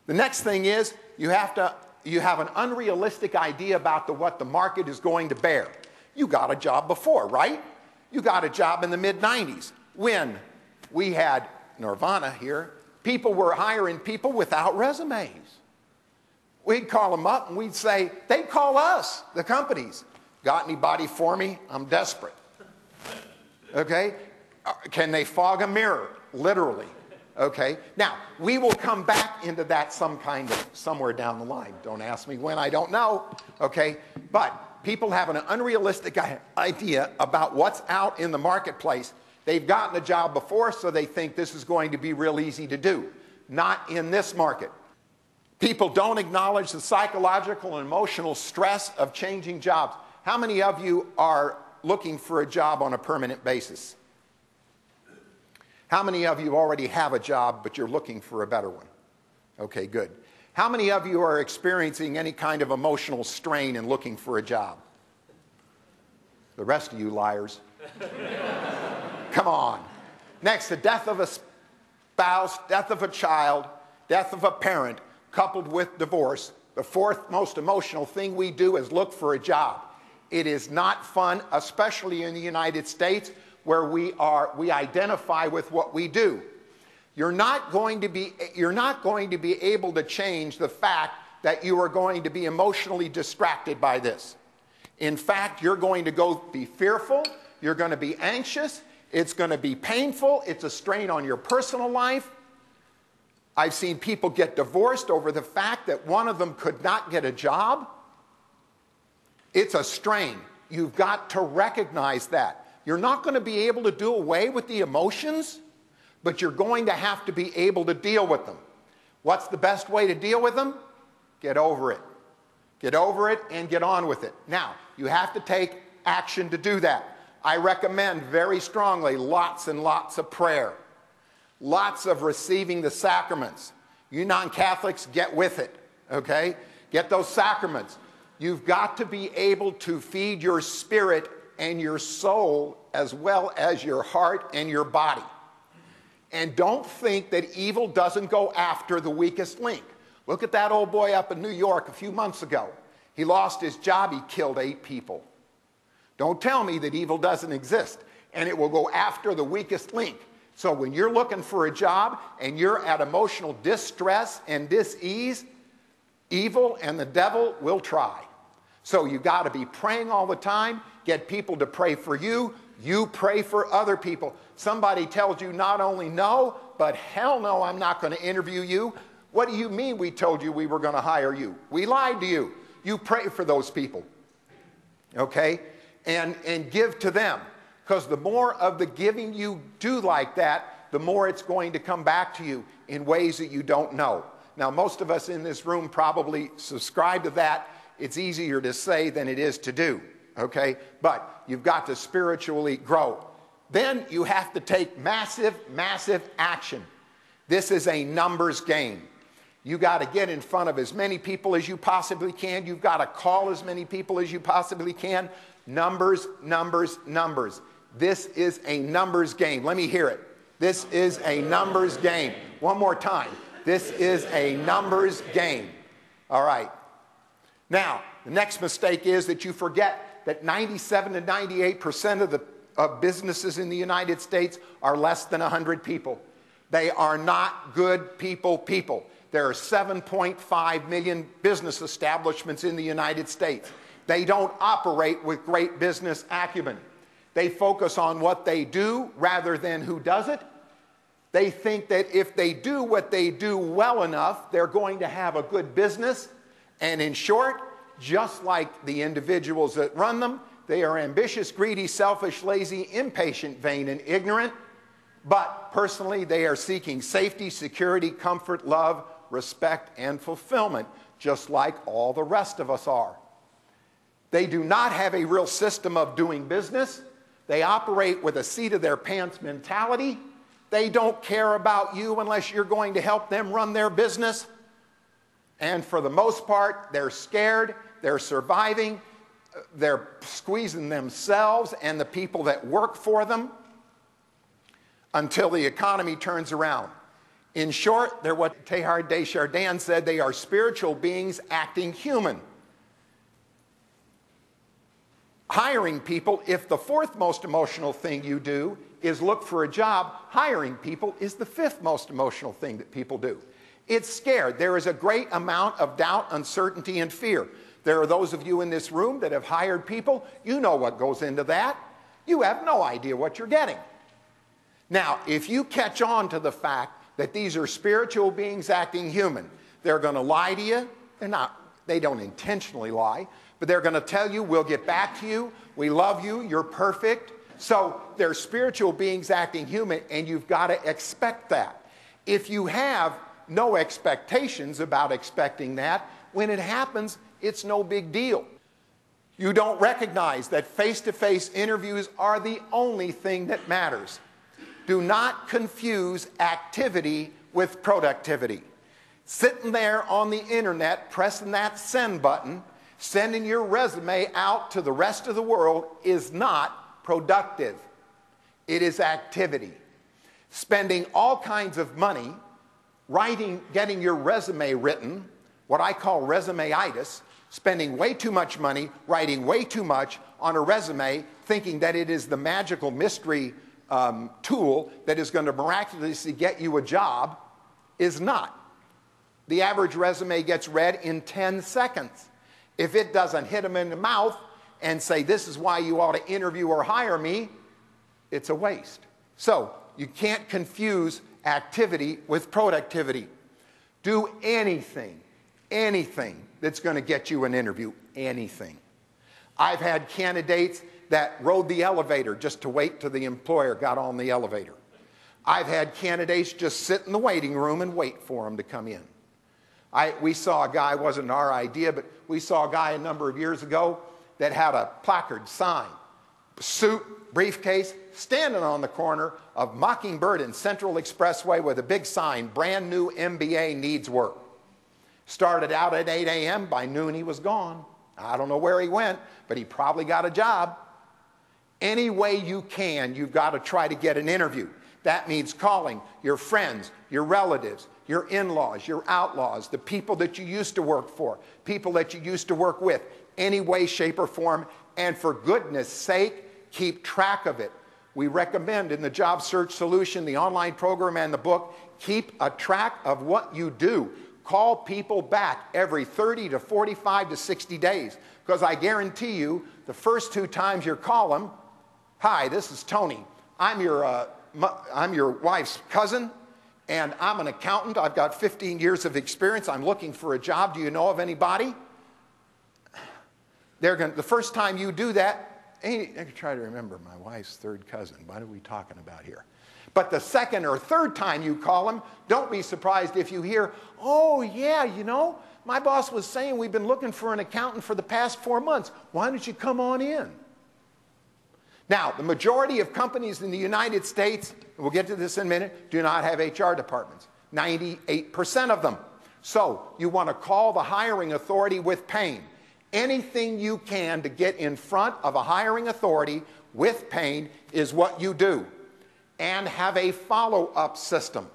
The next thing is you have an unrealistic idea about what the market is going to bear. You got a job before, right? You got a job in the mid-90s when we had Nirvana here. People were hiring people without resumes. We'd call them up and we'd say, they'd call us, the companies. Got anybody for me? I'm desperate. Okay? Can they fog a mirror? Literally. Okay? Now, we will come back into that somewhere down the line. Don't ask me when, I don't know. Okay? But people have an unrealistic idea about what's out in the marketplace. They've gotten a job before, so they think this is going to be real easy to do. Not in this market. People don't acknowledge the psychological and emotional stress of changing jobs. How many of you are looking for a job on a permanent basis? How many of you already have a job, but you're looking for a better one? Okay, good. How many of you are experiencing any kind of emotional strain and looking for a job? The rest of you liars. Come on. Next, the death of a spouse, death of a child, death of a parent, coupled with divorce. The fourth most emotional thing we do is look for a job. It is not fun, especially in the United States, where we identify with what we do. You're not going to be able to change the fact that you are going to be emotionally distracted by this. In fact, you're going to be fearful, you're going to be anxious, it's going to be painful, it's a strain on your personal life. I've seen people get divorced over the fact that one of them could not get a job. It's a strain. You've got to recognize that. You're not going to be able to do away with the emotions, but you're going to have to be able to deal with them. What's the best way to deal with them? Get over it. Get over it and get on with it. Now, you have to take action to do that. I recommend very strongly lots and lots of prayer. Lots of receiving the sacraments. You non-Catholics, get with it, okay? Get those sacraments. You've got to be able to feed your spirit and your soul as well as your heart and your body. And don't think that evil doesn't go after the weakest link. Look at that old boy up in New York a few months ago. He lost his job, he killed 8 people. Don't tell me that evil doesn't exist, and it will go after the weakest link. So when you're looking for a job and you're at emotional distress and dis-ease, evil and the devil will try. So you've got to be praying all the time, get people to pray for you, you pray for other people. Somebody tells you not only no, but hell no, I'm not going to interview you. What do you mean we told you we were going to hire you? We lied to you. You pray for those people, okay? And give to them. Because the more of the giving you do like that, the more it's going to come back to you in ways that you don't know. Now, most of us in this room probably subscribe to that. It's easier to say than it is to do, okay? But you've got to spiritually grow. Then you have to take massive, massive action. This is a numbers game. You got to get in front of as many people as you possibly can. You've got to call as many people as you possibly can. Numbers, numbers, numbers. This is a numbers game. Let me hear it. This is a numbers game. One more time. This is a numbers game. All right. Now, the next mistake is that you forget that 97 to 98% of businesses in the United States are less than 100 people. They are not good people. There are 7.5 million business establishments in the United States. They don't operate with great business acumen. They focus on what they do rather than who does it. They think that if they do what they do well enough, they're going to have a good business. And in short, just like the individuals that run them, they are ambitious, greedy, selfish, lazy, impatient, vain, and ignorant. But personally, they are seeking safety, security, comfort, love, respect, and fulfillment, just like all the rest of us are. They do not have a real system of doing business. They operate with a seat-of-their-pants mentality. They don't care about you unless you're going to help them run their business. And for the most part, they're scared, they're surviving, they're squeezing themselves and the people that work for them until the economy turns around. In short, they're what Teilhard de Chardin said, they are spiritual beings acting human. Hiring people, if the fourth most emotional thing you do is look for a job, hiring people is the fifth most emotional thing that people do. It's scared. There is a great amount of doubt, uncertainty, and fear. There are those of you in this room that have hired people. You know what goes into that. You have no idea what you're getting. Now, if you catch on to the fact that these are spiritual beings acting human, they're going to lie to you. They don't intentionally lie, but they're going to tell you, we'll get back to you, we love you, you're perfect. So they're spiritual beings acting human, and you've got to expect that. If you have no expectations about expecting that, when it happens, it's no big deal. You don't recognize that face-to-face interviews are the only thing that matters. Do not confuse activity with productivity. Sitting there on the internet, pressing that send button, sending your resume out to the rest of the world is not productive. It is activity. Spending all kinds of money getting your resume written, what I call resume-itis, spending way too much money, writing way too much on a resume, thinking that it is the magical mystery tool that is going to miraculously get you a job, is not. The average resume gets read in 10 seconds. If it doesn't hit them in the mouth and say, this is why you ought to interview or hire me, it's a waste. So you can't confuse activity with productivity. Do anything that's going to get you an interview, anything. I've had candidates that rode the elevator just to wait till the employer got on the elevator. I've had candidates just sit in the waiting room and wait for them to come in. We saw a guy, it wasn't our idea, but we saw a guy a number of years ago that had a placard sign, suit, briefcase, standing on the corner of Mockingbird and Central Expressway with a big sign, brand new MBA needs work. Started out at 8 a.m., by noon he was gone. I don't know where he went, but he probably got a job. Any way you can, you've got to try to get an interview. That means calling your friends, your relatives, your in-laws, your outlaws, the people that you used to work for, people that you used to work with, any way, shape, or form, and for goodness sake, keep track of it. We recommend in the Job Search Solution, the online program and the book, keep a track of what you do. Call people back every 30 to 45 to 60 days, because I guarantee you, the first 2 times you call them, hi, this is Tony. I'm your wife's cousin, and I'm an accountant. I've got 15 years of experience. I'm looking for a job. Do you know of anybody? The first time you do that, I can try to remember my wife's third cousin. What are we talking about here? But the second or third time you call them, don't be surprised if you hear, oh, yeah, you know, my boss was saying we've been looking for an accountant for the past 4 months. Why don't you come on in? Now, the majority of companies in the United States, and we'll get to this in a minute, do not have HR departments. 98% of them. So you want to call the hiring authority with pain. Anything you can to get in front of a hiring authority with pain is what you do. And have a follow-up system.